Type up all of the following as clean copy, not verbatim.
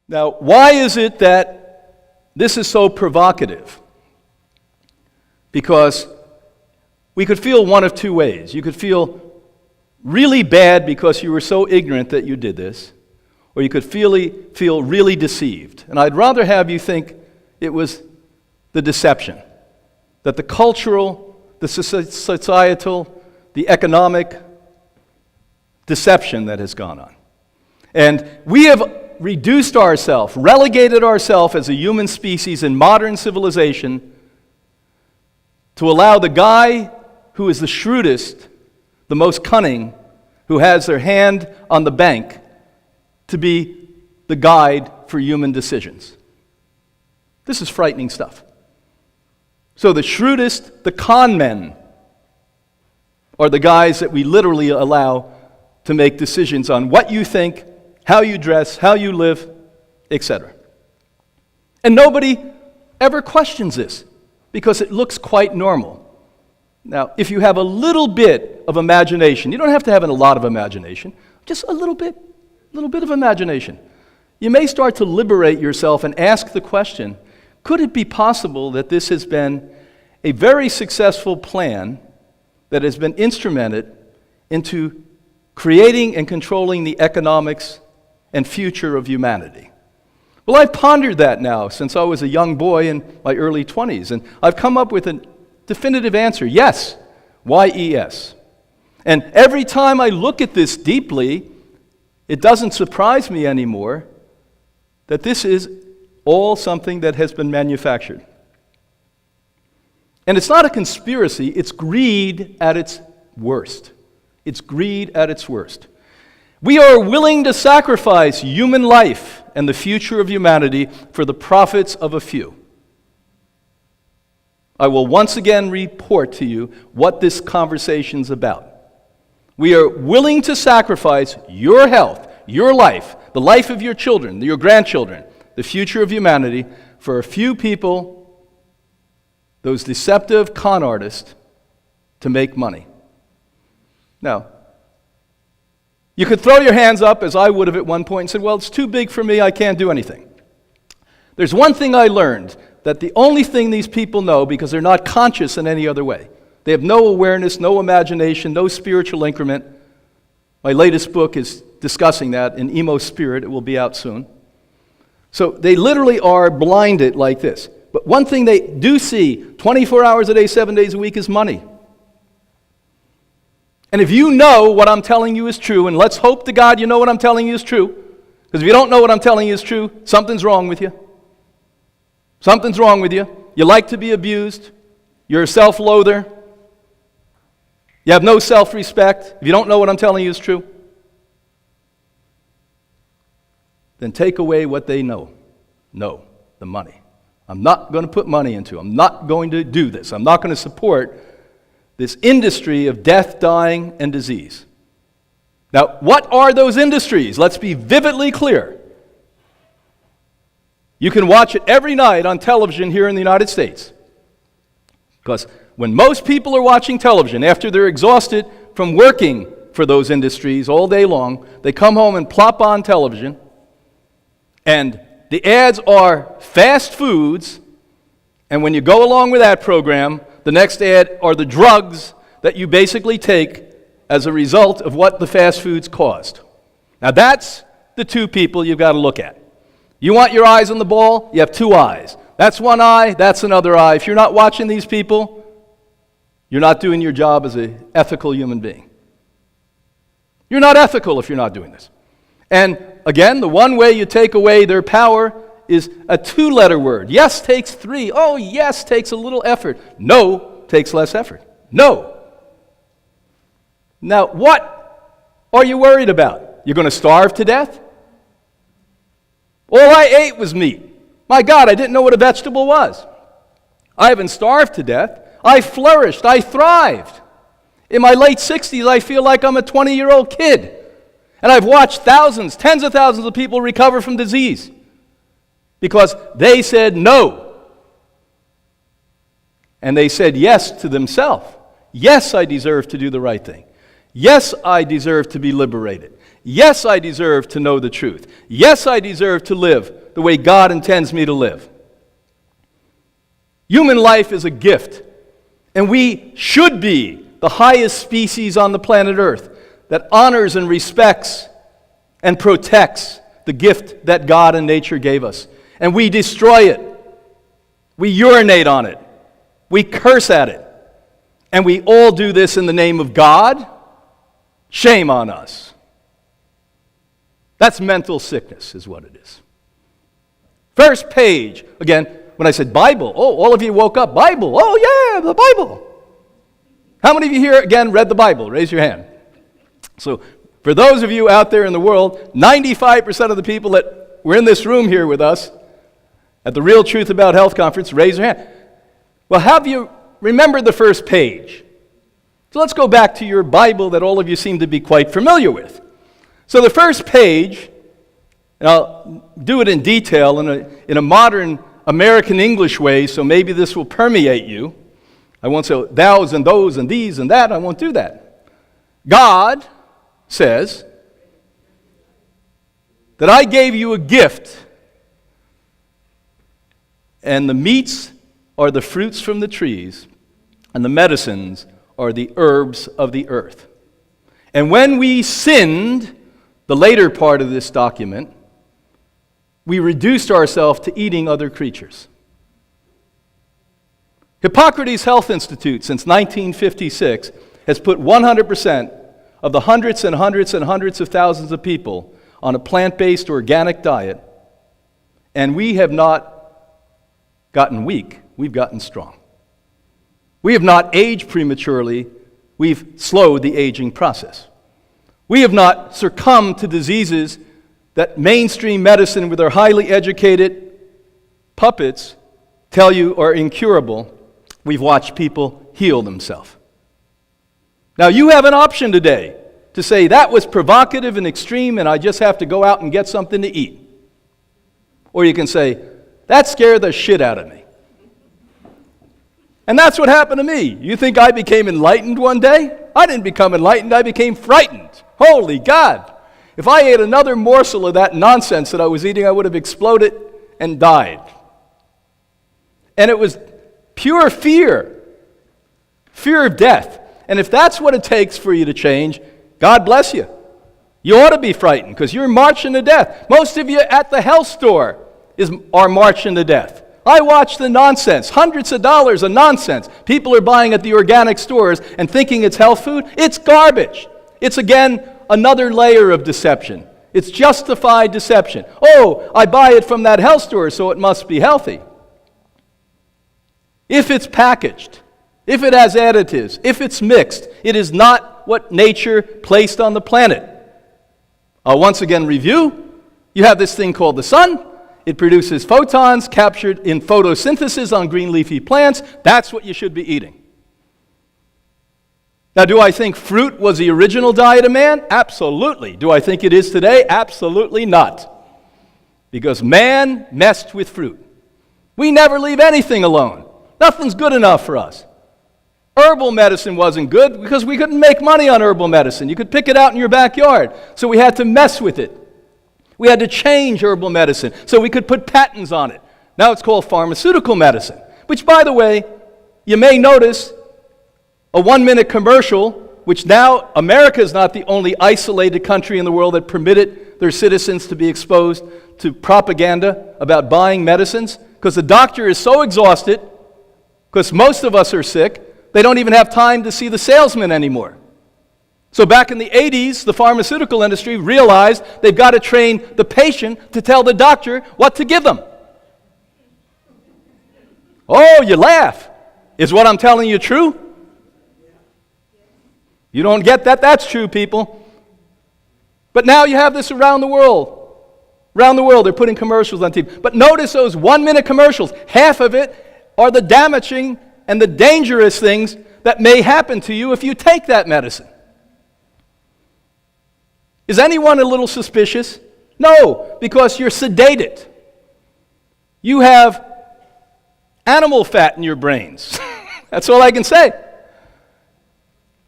Now, why is it that this is so provocative? Because we could feel one of two ways. You could feel really bad because you were so ignorant that you did this, or you could feel really deceived. And I'd rather have you think it was the deception, that the cultural, the societal, the economic deception that has gone on. And we have reduced ourselves, relegated ourselves as a human species in modern civilization to allow the guy who is the shrewdest, the most cunning, who has their hand on the bank, to be the guide for human decisions. This is frightening stuff. So the shrewdest, the con men, are the guys that we literally allow to make decisions on what you think, how you dress, how you live, etc. And nobody ever questions this because it looks quite normal. Now, if you have a little bit of imagination, you don't have to have a lot of imagination, just a little bit of imagination. You may start to liberate yourself and ask the question, could it be possible that this has been a very successful plan that has been instrumented into creating and controlling the economics and future of humanity? Well, I've pondered that now since I was a young boy in my early 20s, and I've come up with a definitive answer: yes, Y-E-S. And every time I look at this deeply, it doesn't surprise me anymore that this is all something that has been manufactured. And it's not a conspiracy, it's greed at its worst. It's greed at its worst. We are willing to sacrifice human life and the future of humanity for the profits of a few. I will once again report to you what this conversation's about. We are willing to sacrifice your health, your life, the life of your children, your grandchildren, the future of humanity for a few people, those deceptive con artists, to make money. Now, you could throw your hands up, as I would have at one point, and say, well, it's too big for me, I can't do anything. There's one thing I learned, that the only thing these people know, because they're not conscious in any other way, they have no awareness, no imagination, no spiritual increment. My latest book is discussing that in Emo Spirit. It will be out soon. So they literally are blinded like this. But one thing they do see 24 hours a day, 7 days a week is money. And if you know what I'm telling you is true, and let's hope to God you know what I'm telling you is true, because if you don't know what I'm telling you is true, something's wrong with you. Something's wrong with you. You like to be abused. You're a self-loather. You have no self-respect. If you don't know what I'm telling you is true, then take away what they know. No, the money. I'm not going to put money into it. I'm not going to do this. I'm not going to support this industry of death, dying, and disease. Now, what are those industries? Let's be vividly clear. You can watch it every night on television here in the United States. Because when most people are watching television, after they're exhausted from working for those industries all day long, they come home and plop on television, and the ads are fast foods, and when you go along with that program, the next ad are the drugs that you basically take as a result of what the fast foods caused. Now that's the two people you've got to look at. You want your eyes on the ball? You have two eyes. That's one eye, that's another eye. If you're not watching these people, you're not doing your job as an ethical human being. You're not ethical if you're not doing this. And again, the one way you take away their power is a two-letter word. Yes takes three. Oh, yes takes a little effort. No takes less effort. No. Now, what are you worried about? You're going to starve to death? All I ate was meat. My God, I didn't know what a vegetable was. I haven't starved to death. I flourished. I thrived. In my late 60s, I feel like I'm a 20-year-old kid. And I've watched thousands, tens of thousands of people recover from disease because they said no. And they said yes to themselves. Yes, I deserve to do the right thing. Yes, I deserve to be liberated. Yes, I deserve to know the truth. Yes, I deserve to live the way God intends me to live. Human life is a gift, and we should be the highest species on the planet Earth that honors and respects and protects the gift that God and nature gave us. And we destroy it. We urinate on it. We curse at it. And we all do this in the name of God. Shame on us. That's mental sickness, is what it is. First page. Again, when I said Bible, oh, all of you woke up. Bible. Oh, yeah, the Bible. How many of you here, again, read the Bible? Raise your hand. So, for those of you out there in the world, 95% of the people that were in this room here with us at the Real Truth About Health conference, raise your hand. Well, have you remembered the first page? So let's go back to your Bible that all of you seem to be quite familiar with. So the first page, and I'll do it in detail in a modern American English way, so maybe this will permeate you. I won't say thous and those and these and that. I won't do that. God says that I gave you a gift, and the meats are the fruits from the trees, and the medicines are the herbs of the earth. And when we sinned, the later part of this document, we reduced ourselves to eating other creatures. Hippocrates Health Institute, since 1956, has put 100% of the hundreds and hundreds and hundreds of thousands of people on a plant-based organic diet, and we have not gotten weak, we've gotten strong. We have not aged prematurely, we've slowed the aging process. We have not succumbed to diseases that mainstream medicine with their highly educated puppets tell you are incurable. We've watched people heal themselves. Now, you have an option today to say, that was provocative and extreme, and I just have to go out and get something to eat. Or you can say, that scared the shit out of me. And that's what happened to me. You think I became enlightened one day? I didn't become enlightened, I became frightened. Holy God! If I ate another morsel of that nonsense that I was eating, I would have exploded and died. And it was pure fear. Fear of death. And if that's what it takes for you to change, God bless you. You ought to be frightened because you're marching to death. Most of you at the health store are marching to death. I watch the nonsense, hundreds of dollars of nonsense people are buying at the organic stores and thinking it's health food. It's garbage. It's, again, another layer of deception. It's justified deception. Oh, I buy it from that health store, so it must be healthy. If it's packaged, if it has additives, if it's mixed, it is not what nature placed on the planet. I'll once again review. You have this thing called the sun. It produces photons captured in photosynthesis on green leafy plants. That's what you should be eating. Now, do I think fruit was the original diet of man? Absolutely. Do I think it is today? Absolutely not. Because man messed with fruit. We never leave anything alone. Nothing's good enough for us. Herbal medicine wasn't good because we couldn't make money on herbal medicine. You could pick it out in your backyard. So we had to mess with it. We had to change herbal medicine so we could put patents on it. Now it's called pharmaceutical medicine, which, by the way, you may notice a 1-minute commercial, which now America is not the only isolated country in the world that permitted their citizens to be exposed to propaganda about buying medicines, because the doctor is so exhausted, because most of us are sick, they don't even have time to see the salesman anymore. So back in the 80s, the pharmaceutical industry realized they've got to train the patient to tell the doctor what to give them. Oh, you laugh. Is what I'm telling you true? You don't get that? That's true, people. But now you have this around the world. Around the world, they're putting commercials on TV. But notice those 1-minute commercials. Half of it are the damaging and the dangerous things that may happen to you if you take that medicine. Is anyone a little suspicious? No, because you're sedated. You have animal fat in your brains. That's all I can say.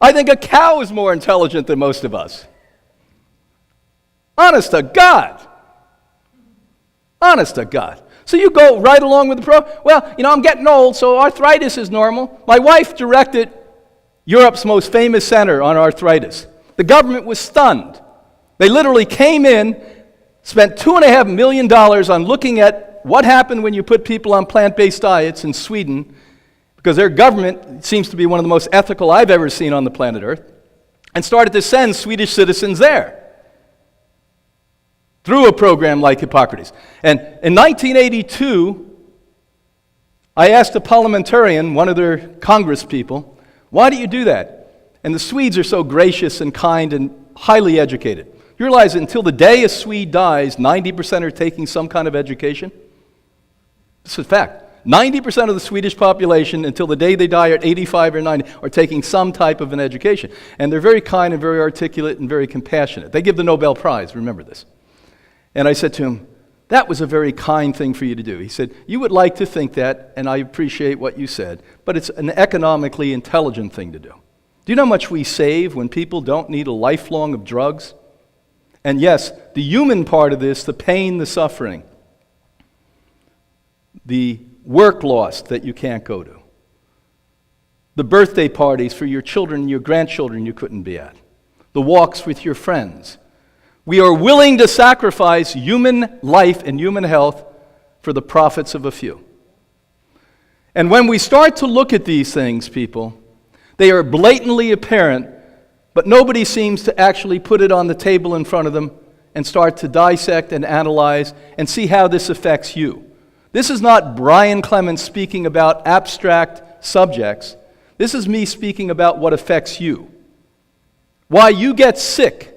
I think a cow is more intelligent than most of us. Honest to God. Honest to God. So you go right along with the well, I'm getting old, so arthritis is normal. My wife directed Europe's most famous center on arthritis. The government was stunned. They literally came in, spent $2.5 million on looking at what happened when you put people on plant-based diets in Sweden, because their government seems to be one of the most ethical I've ever seen on the planet Earth, and started to send Swedish citizens there through a program like Hippocrates. And in 1982, I asked a parliamentarian, one of their Congress people, why do you do that? And the Swedes are so gracious and kind and highly educated. You realize that until the day a Swede dies, 90% are taking some kind of education? This is a fact. 90% of the Swedish population, until the day they die at 85 or 90, are taking some type of an education. And they're very kind and very articulate and very compassionate. They give the Nobel Prize, remember this. And I said to him, that was a very kind thing for you to do. He said, you would like to think that, and I appreciate what you said, but it's an economically intelligent thing to do. Do you know how much we save when people don't need a lifelong of drugs? And yes, the human part of this, the pain, the suffering, the work loss that you can't go to, the birthday parties for your children and your grandchildren you couldn't be at, the walks with your friends. We are willing to sacrifice human life and human health for the profits of a few. And when we start to look at these things, people, they are blatantly apparent, but nobody seems to actually put it on the table in front of them and start to dissect and analyze and see how this affects you. This is not Brian Clemens speaking about abstract subjects. This is me speaking about what affects you. Why you get sick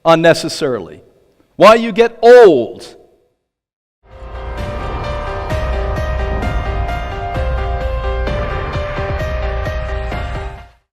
unnecessarily. Why you get old